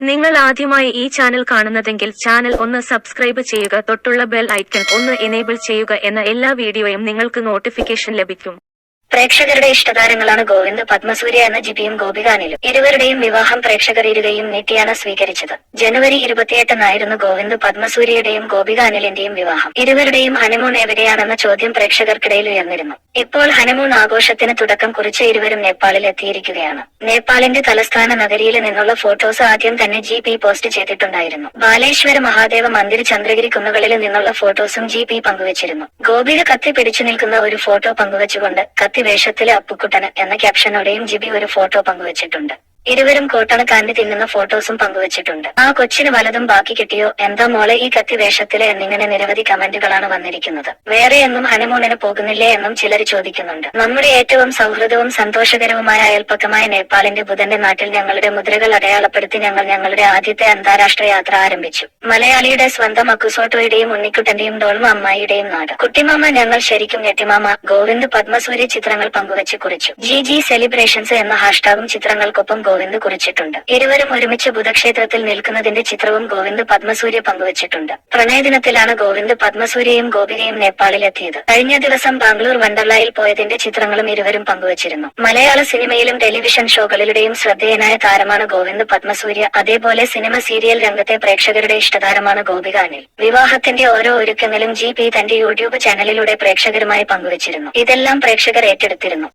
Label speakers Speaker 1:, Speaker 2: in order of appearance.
Speaker 1: നിങ്ങൾ ആദ്യമായി ഈ ചാനൽ കാണുന്നതെങ്കിൽ ചാനൽ ഒന്ന് സബ്സ്ക്രൈബ് ചെയ്യുക, തൊട്ടുള്ള ബെൽ ഐക്കൺ ഒന്ന് എനേബിൾ ചെയ്യുക, എന്ന എല്ലാ വീഡിയോയും നിങ്ങൾക്ക് നോട്ടിഫിക്കേഷൻ ലഭിക്കും.
Speaker 2: പ്രേക്ഷകരുടെ ഇഷ്ടതാരങ്ങളാണ് ഗോവിന്ദ്, പത്മസൂര്യ എന്ന ജിപിയും ഗോപിക അനിലും. ഇരുവരുടെയും വിവാഹം പ്രേക്ഷകർ ഇരുകയും നീട്ടിയാണ് സ്വീകരിച്ചത്. ജനുവരി 28-നായിരുന്നു ഗോവിന്ദ് പത്മസൂര്യയുടെയും ഗോപിക അനിലിന്റെയും വിവാഹം. ഇരുവരുടെയും ഹണിമൂൺ എവിടെയാണെന്ന ചോദ്യം പ്രേക്ഷകർക്കിടയിൽ ഉയർന്നിരുന്നു. ഇപ്പോൾ ഹണിമൂൺ ആഘോഷത്തിന് തുടക്കം കുറിച്ച് ഇരുവരും നേപ്പാളിൽ എത്തിയിരിക്കുകയാണ്. നേപ്പാളിന്റെ തലസ്ഥാന നഗരിയിൽ നിന്നുള്ള ഫോട്ടോസ് ആദ്യം തന്നെ ജിപി പോസ്റ്റ് ചെയ്തിട്ടുണ്ടായിരുന്നു. ബാലേശ്വര മഹാദേവ മന്ദിർ, ചന്ദ്രഗിരി കുന്നുകളിൽ നിന്നുള്ള ഫോട്ടോസും ജിപി പങ്കുവച്ചിരുന്നു. ഗോപിക കത്തി പിടിച്ചു നിൽക്കുന്ന ഒരു ഫോട്ടോ പങ്കുവച്ചുകൊണ്ട് കത്തി വേഷത്തിലെ അപ്പുക്കുട്ടന് എന്ന ക്യാപ്ഷനോടെയും ജിബി ഒരു ഫോട്ടോ പങ്കുവച്ചിട്ടുണ്ട്. ഇരുവരും കോട്ടണ കാന്തി തിന്നുന്ന ഫോട്ടോസും പങ്കുവച്ചിട്ടുണ്ട്. ആ കൊച്ചിന് വലതും ബാക്കി കിട്ടിയോ, എന്താ മോളെ ഈ കത്തി വേഷത്തില് എന്നിങ്ങനെ നിരവധി കമന്റുകളാണ് വന്നിരിക്കുന്നത്. വേറെ എന്നും ഹണിമൂണിന് പോകുന്നില്ലേ എന്നും ചിലർ ചോദിക്കുന്നുണ്ട്. നമ്മുടെ ഏറ്റവും സൗഹൃദവും സന്തോഷകരവുമായ അയൽപ്പക്കമായ നേപ്പാളിന്റെ ബുധന്റെ നാട്ടിൽ ഞങ്ങളുടെ മുദ്രകൾ അടയാളപ്പെടുത്തി ഞങ്ങൾ ഞങ്ങളുടെ ആദ്യത്തെ അന്താരാഷ്ട്ര യാത്ര ആരംഭിച്ചു. മലയാളിയുടെ സ്വന്തം അക്കുസോട്ടോയുടെയും ഉണ്ണിക്കുട്ടന്റെയും ഡോൾമ അമ്മായിയുടെയും നാട്. കുട്ടിമാമ, ഞങ്ങൾ ശരിക്കും ഞെട്ടിമാമ. ഗോവിന്ദ് പത്മസൂര്യ ചിത്രങ്ങൾ പങ്കുവച്ച് കുറിച്ചു. ജി സെലിബ്രേഷൻസ് എന്ന ഹാഷ്ടാഗും ചിത്രങ്ങൾക്കൊപ്പം ഗോവിന്ദ് കുറിച്ചിട്ടുണ്ട്. ഇരുവരും ഒരുമിച്ച് ബുധക്ഷേത്രത്തിൽ നിൽക്കുന്നതിന്റെ ചിത്രവും ഗോവിന്ദ് പത്മസൂര്യ പങ്കുവച്ചിട്ടുണ്ട്. പ്രണയദിനത്തിലാണ് ഗോവിന്ദ് പത്മസൂര്യയും ഗോപികയും നേപ്പാളിൽ എത്തിയത്. കഴിഞ്ഞ ദിവസം ബാംഗ്ലൂർ വണ്ടർലായിൽ പോയതിന്റെ ചിത്രങ്ങളും ഇരുവരും പങ്കുവച്ചിരുന്നു. മലയാള സിനിമയിലും ടെലിവിഷൻ ഷോകളിലൂടെയും ശ്രദ്ധേയനായ താരമാണ് ഗോവിന്ദ് പത്മസൂര്യ. അതേപോലെ സിനിമ സീരിയൽ രംഗത്തെ പ്രേക്ഷകരുടെ ഇഷ്ടതാരമാണ് ഗോപിക അനിൽ. വിവാഹത്തിന്റെ ഓരോ ഒരുക്കങ്ങളും ജിപി തന്റെ യൂട്യൂബ് ചാനലിലൂടെ പ്രേക്ഷകരുമായി പങ്കുവച്ചിരുന്നു. ഇതെല്ലാം പ്രേക്ഷകർ ഏറ്റെടുത്തിരുന്നു.